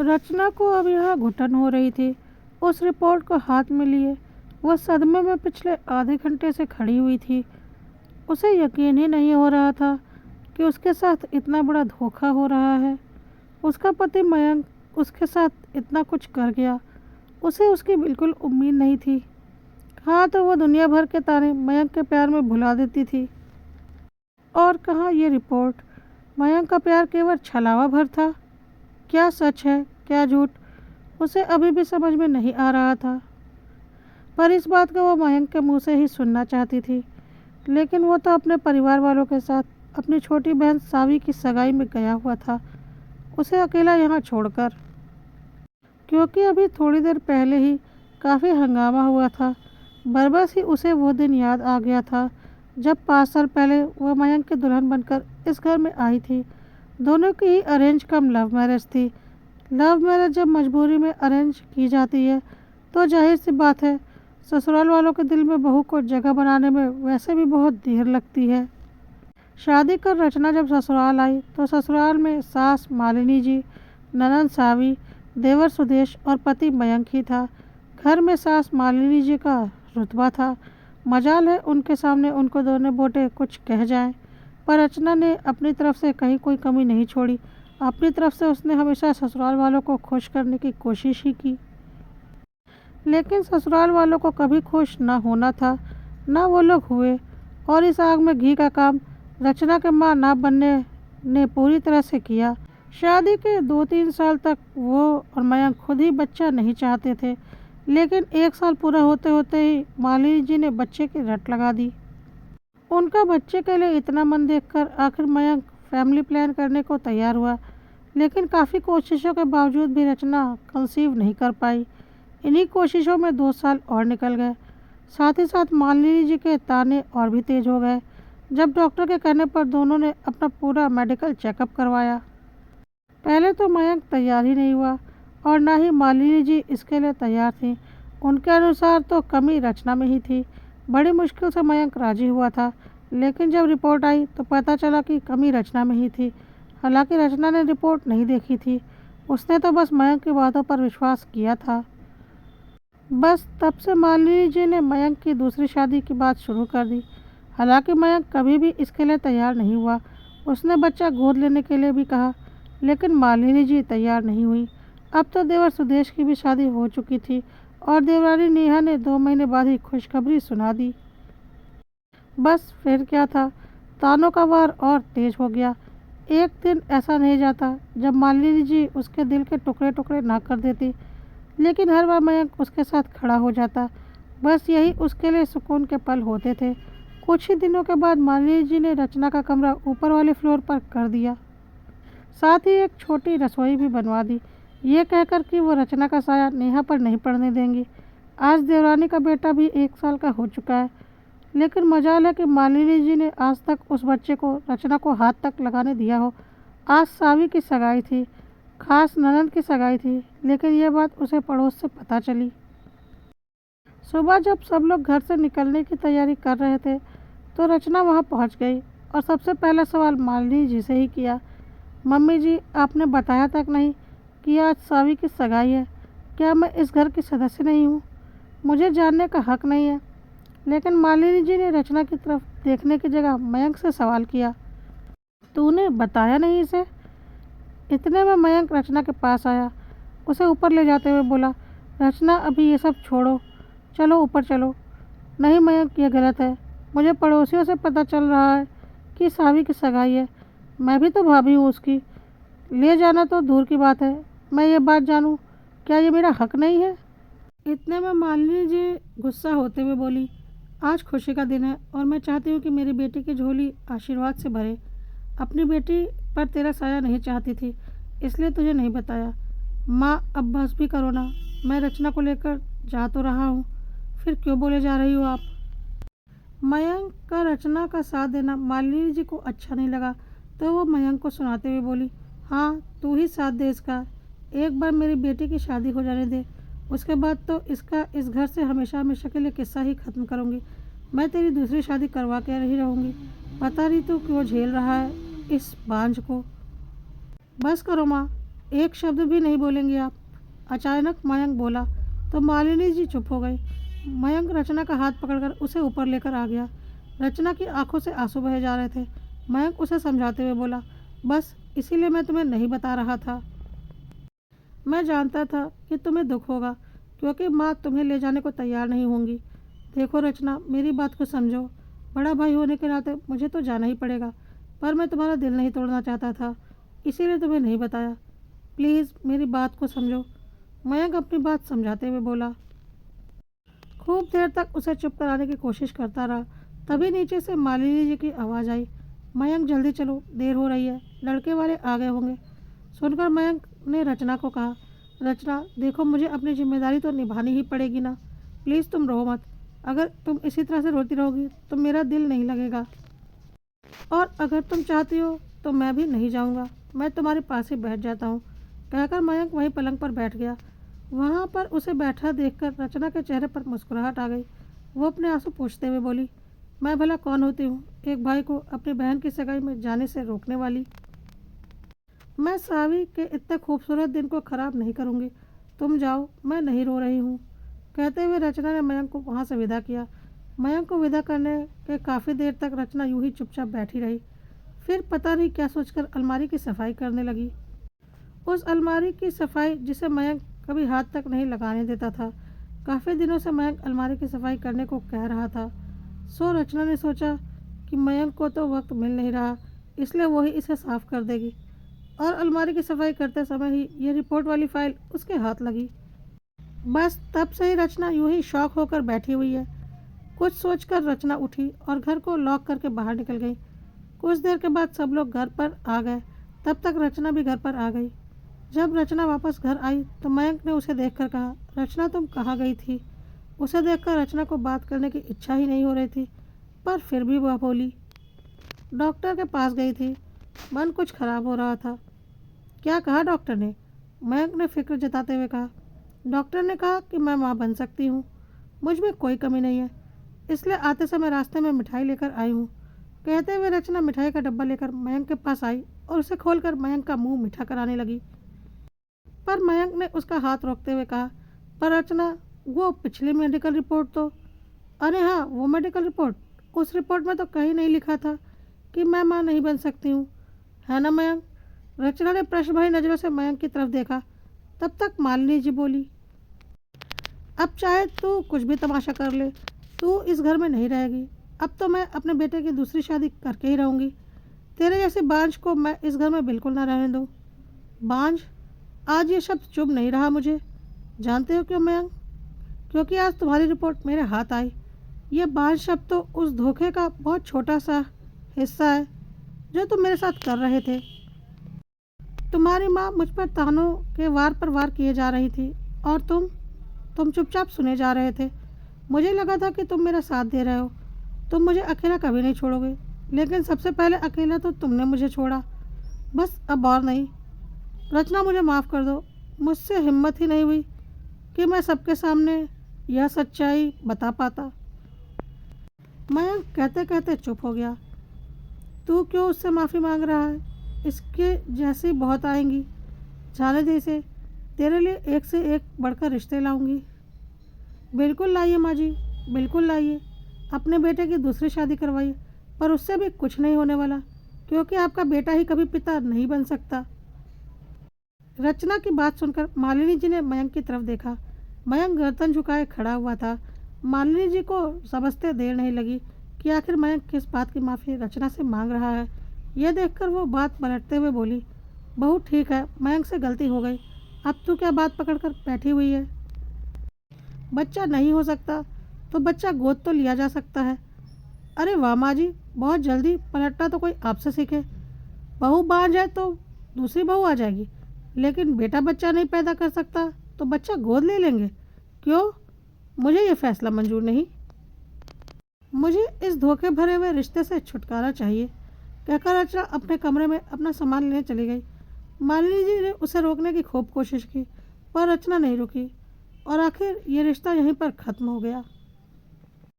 रचना को अब यहाँ घुटन हो रही थी। उस रिपोर्ट को हाथ में लिए वह सदमे में पिछले आधे घंटे से खड़ी हुई थी। उसे यकीन ही नहीं हो रहा था कि उसके साथ इतना बड़ा धोखा हो रहा है। उसका पति मयंक उसके साथ इतना कुछ कर गया, उसे उसकी बिल्कुल उम्मीद नहीं थी। हाँ, तो वो दुनिया भर के ताने मयंक के प्यार में भुला देती थी। और कहाँ ये रिपोर्ट? मयंक का प्यार केवल छलावा भर था। क्या सच है, क्या झूठ, उसे अभी भी समझ में नहीं आ रहा था। पर इस बात को वो मयंक के मुंह से ही सुनना चाहती थी। लेकिन वो तो अपने परिवार वालों के साथ अपनी छोटी बहन सावी की सगाई में गया हुआ था, उसे अकेला यहाँ छोड़कर। क्योंकि अभी थोड़ी देर पहले ही काफ़ी हंगामा हुआ था। बरबस ही उसे वो दिन याद आ गया था जब 5 साल पहले वह मयंक की दुल्हन बनकर इस घर में आई थी। दोनों की ही अरेंज कम लव मैरिज थी। लव मैरिज जब मजबूरी में अरेंज की जाती है तो जाहिर सी बात है ससुराल वालों के दिल में बहू को जगह बनाने में वैसे भी बहुत देर लगती है। शादी कर रचना जब ससुराल आई तो ससुराल में सास मालिनी जी, ननंद सावी, देवर सुदेश और पति मयंक ही था। घर में सास मालिनी जी का रुतबा था। मजाल है उनके सामने उनको दोनों बोटे कुछ कह जाएं। पर रचना ने अपनी तरफ से कहीं कोई कमी नहीं छोड़ी। अपनी तरफ से उसने हमेशा ससुराल वालों को खुश करने की कोशिश ही की। लेकिन ससुराल वालों को कभी खुश ना होना था, ना वो लोग हुए। और इस आग में घी का काम रचना के मां ना बनने ने पूरी तरह से किया। शादी के 2-3 साल तक वो और मयंक खुद ही बच्चा नहीं चाहते थे। लेकिन 1 साल पूरा होते होते ही मालिनी जी ने बच्चे की रट लगा दी। उनका बच्चे के लिए इतना मन देखकर आखिर मयंक फैमिली प्लान करने को तैयार हुआ। लेकिन काफ़ी कोशिशों के बावजूद भी रचना कंसीव नहीं कर पाई। इन्हीं कोशिशों में 2 साल और निकल गए। साथ ही साथ मालिनी जी के ताने और भी तेज हो गए जब डॉक्टर के कहने पर दोनों ने अपना पूरा मेडिकल चेकअप करवाया। पहले तो मयंक तैयार ही नहीं हुआ और ना ही मालिनी जी इसके लिए तैयार थी। उनके अनुसार तो कमी रचना में ही थी। बड़ी मुश्किल से मयंक राजी हुआ था। लेकिन जब रिपोर्ट आई तो पता चला कि कमी रचना में ही थी। हालांकि रचना ने रिपोर्ट नहीं देखी थी, उसने तो बस मयंक की बातों पर विश्वास किया था। बस तब से मालिनी जी ने मयंक की दूसरी शादी की बात शुरू कर दी। हालांकि मयंक कभी भी इसके लिए तैयार नहीं हुआ। उसने बच्चा गोद लेने के लिए भी कहा, लेकिन मालिनी जी तैयार नहीं हुई। अब तो देवर सुदेश की भी शादी हो चुकी थी और देवरानी नेहा ने 2 महीने बाद ही खुशखबरी सुना दी। बस फिर क्या था, तानों का वार और तेज हो गया। एक दिन ऐसा नहीं जाता जब मालिनी जी उसके दिल के टुकड़े टुकड़े ना कर देती। लेकिन हर बार मयंक उसके साथ खड़ा हो जाता। बस यही उसके लिए सुकून के पल होते थे। कुछ ही दिनों के बाद मालिनी जी ने रचना का कमरा ऊपर वाले फ्लोर पर कर दिया। साथ ही एक छोटी रसोई भी बनवा दी, ये कहकर कि वो रचना का साया नेहा पर नहीं पड़ने देंगी। आज देवरानी का बेटा भी 1 साल का हो चुका है। लेकिन मजाल है कि मालिनी जी ने आज तक उस बच्चे को रचना को हाथ तक लगाने दिया हो। आज सावी की सगाई थी, खास ननंद की सगाई थी, लेकिन यह बात उसे पड़ोस से पता चली। सुबह जब सब लोग घर से निकलने की तैयारी कर रहे थे तो रचना वहां पहुंच गई और सबसे पहला सवाल मालिनी जी से ही किया। मम्मी जी, आपने बताया तक नहीं कि आज सावी की सगाई है। क्या मैं इस घर की सदस्य नहीं हूँ? मुझे जानने का हक नहीं है? लेकिन मालिनी जी ने रचना की तरफ देखने की जगह मयंक से सवाल किया, तूने बताया नहीं इसे? इतने में मयंक रचना के पास आया। उसे ऊपर ले जाते हुए बोला, रचना अभी ये सब छोड़ो, चलो ऊपर चलो। नहीं मयंक, ये गलत है। मुझे पड़ोसियों से पता चल रहा है कि सावी की सगाई है। मैं भी तो भाभी हूँ उसकी। ले जाना तो दूर की बात है, मैं ये बात जानूँ, क्या ये मेरा हक नहीं है? इतने में मालिनी जी गुस्सा होते हुए बोली, आज खुशी का दिन है और मैं चाहती हूँ कि मेरी बेटी की झोली आशीर्वाद से भरे। अपनी बेटी पर तेरा साया नहीं चाहती थी, इसलिए तुझे नहीं बताया। माँ, अब बस भी करो ना, मैं रचना को लेकर जा तो रहा हूँ, फिर क्यों बोले जा रही हो आप? मयंक का रचना का साथ देना मालिनी जी को अच्छा नहीं लगा, तो वो मयंक को सुनाते हुए बोली, हाँ, तू ही साथ दे इसका। एक बार मेरी बेटी की शादी हो जाने दे, उसके बाद तो इसका इस घर से हमेशा हमेशा के लिए किस्सा ही ख़त्म करूँगी। मैं तेरी दूसरी शादी करवा के ही रहूँगी। पता नहीं तू क्यों झेल रहा है इस बांझ को। बस करो माँ, एक शब्द भी नहीं बोलेंगे आप? अचानक मयंक बोला तो मालिनी जी चुप हो गई। मयंक रचना का हाथ पकड़कर उसे ऊपर लेकर आ गया। रचना की आंखों से आंसू बहे जा रहे थे। मयंक उसे समझाते हुए बोला, बस इसीलिए मैं तुम्हें नहीं बता रहा था। मैं जानता था कि तुम्हें दुख होगा, क्योंकि माँ तुम्हें ले जाने को तैयार नहीं होंगी। देखो रचना, मेरी बात को समझो। बड़ा भाई होने के नाते मुझे तो जाना ही पड़ेगा, पर मैं तुम्हारा दिल नहीं तोड़ना चाहता था, इसीलिए तुम्हें नहीं बताया। प्लीज़ मेरी बात को समझो। मयंक अपनी बात समझाते हुए बोला। खूब देर तक उसे चुप कराने की कोशिश करता रहा। तभी नीचे से मालिनी जी की आवाज़ आई, मयंक जल्दी चलो, देर हो रही है, लड़के वाले आ गए होंगे। सुनकर मयंक ने रचना को कहा, रचना देखो, मुझे अपनी जिम्मेदारी तो निभानी ही पड़ेगी ना। प्लीज़ तुम रो मत। अगर तुम इसी तरह से रोती रहोगी तो मेरा दिल नहीं लगेगा, और अगर तुम चाहती हो तो मैं भी नहीं जाऊंगा, मैं तुम्हारे पास ही बैठ जाता हूँ। कहकर मयंक वहीं पलंग पर बैठ गया। वहाँ पर उसे बैठा देखकर रचना के चेहरे पर मुस्कुराहट आ गई। वो अपने आंसू पोंछते हुए बोली, मैं भला कौन होती हूँ एक भाई को अपनी बहन की सगाई में जाने से रोकने वाली। मैं सावी के इतने खूबसूरत दिन को ख़राब नहीं करूँगी। तुम जाओ, मैं नहीं रो रही हूँ। कहते हुए रचना ने मयंक को वहाँ से विदा किया। मयंक को विदा करने के काफ़ी देर तक रचना यूं ही चुपचाप बैठी रही। फिर पता नहीं क्या सोचकर अलमारी की सफाई करने लगी। उस अलमारी की सफाई जिसे मयंक कभी हाथ तक नहीं लगाने देता था। काफ़ी दिनों से मयंक अलमारी की सफाई करने को कह रहा था। सो रचना ने सोचा कि मयंक को तो वक्त मिल नहीं रहा, इसलिए वही इसे साफ कर देगी। और अलमारी की सफाई करते समय ही ये रिपोर्ट वाली फाइल उसके हाथ लगी। बस तब से ही रचना यूं ही शौक होकर बैठी हुई है। कुछ सोचकर रचना उठी और घर को लॉक करके बाहर निकल गई। कुछ देर के बाद सब लोग घर पर आ गए। तब तक रचना भी घर पर आ गई। जब रचना वापस घर आई तो मयंक ने उसे देखकर कहा, रचना तुम कहाँ गई थी? उसे देखकर रचना को बात करने की इच्छा ही नहीं हो रही थी, पर फिर भी वह बोली, डॉक्टर के पास गई थी, मन कुछ खराब हो रहा था। क्या कहा डॉक्टर ने? मयंक ने फिक्र जताते हुए कहा, डॉक्टर ने कहा कि मैं माँ बन सकती हूँ, मुझ में कोई कमी नहीं है, इसलिए आते समय रास्ते में मिठाई लेकर आई हूँ। कहते हुए रचना मिठाई का डब्बा लेकर मयंक के पास आई और उसे खोलकर मयंक का मुंह मीठा कराने लगी। पर मयंक ने उसका हाथ रोकते हुए कहा, पर रचना, वो पिछली मेडिकल रिपोर्ट तो। अरे हाँ, वो मेडिकल रिपोर्ट, उस रिपोर्ट में तो कहीं नहीं लिखा था कि मैं माँ नहीं बन सकती हूँ, है ना मयंक? रचना ने प्रश्न भरी नज़रों से मयंक की तरफ देखा। तब तक मालिनी जी बोली, अब चाहे तू कुछ भी तमाशा कर ले, तू इस घर में नहीं रहेगी। अब तो मैं अपने बेटे की दूसरी शादी करके ही रहूँगी। तेरे जैसे बांझ को मैं इस घर में बिल्कुल ना रहने दूँ। बांझ? आज ये शब्द चुभ नहीं रहा मुझे। जानते हो क्यों मयंक? क्योंकि आज तुम्हारी रिपोर्ट मेरे हाथ आई। ये बांझ शब्द तो उस धोखे का बहुत छोटा सा हिस्सा है जो तुम मेरे साथ कर रहे थे। तुम्हारी माँ मुझ पर तानों के वार पर वार किए जा रही थी और तुम चुपचाप सुने जा रहे थे। मुझे लगा था कि तुम मेरा साथ दे रहे हो, तुम मुझे अकेला कभी नहीं छोड़ोगे, लेकिन सबसे पहले अकेला तो तुमने मुझे छोड़ा। बस अब और नहीं। रचना, मुझे माफ़ कर दो, मुझसे हिम्मत ही नहीं हुई कि मैं सबके सामने यह सच्चाई बता पाता। मयंक कहते कहते चुप हो गया। तू क्यों उससे माफ़ी मांग रहा है? इसके जैसी बहुत आएंगी, जाने दे इसे। तेरे लिए एक से एक बढ़कर रिश्ते लाऊंगी। बिल्कुल लाइए माँ जी, बिल्कुल लाइए। अपने बेटे की दूसरी शादी करवाइए, पर उससे भी कुछ नहीं होने वाला, क्योंकि आपका बेटा ही कभी पिता नहीं बन सकता। रचना की बात सुनकर मालिनी जी ने मयंक की तरफ देखा। मयंक गर्दन झुकाए खड़ा हुआ था। मालिनी जी को समझते देर नहीं लगी कि आखिर मयंक किस बात की माफ़ी रचना से मांग रहा है। यह देखकर वो बात पलटते हुए बोली, बहू ठीक है, मयंक से गलती हो गई, अब तू क्या बात पकड़कर बैठी हुई है? बच्चा नहीं हो सकता तो बच्चा गोद तो लिया जा सकता है। अरे वाह माँ जी, बहुत जल्दी पलटना तो कोई आपसे सीखे। बहू बांझ है तो दूसरी बहू आ जाएगी, लेकिन बेटा बच्चा नहीं पैदा कर सकता तो बच्चा गोद ले लेंगे? क्यों? मुझे ये फैसला मंजूर नहीं। मुझे इस धोखे भरे हुए रिश्ते से छुटकारा चाहिए। कहकर रचना अपने कमरे में अपना सामान लेने चली गई। मालिनी जी ने उसे रोकने की खूब कोशिश की, पर रचना नहीं रुकी और आखिर ये रिश्ता यहीं पर ख़त्म हो गया।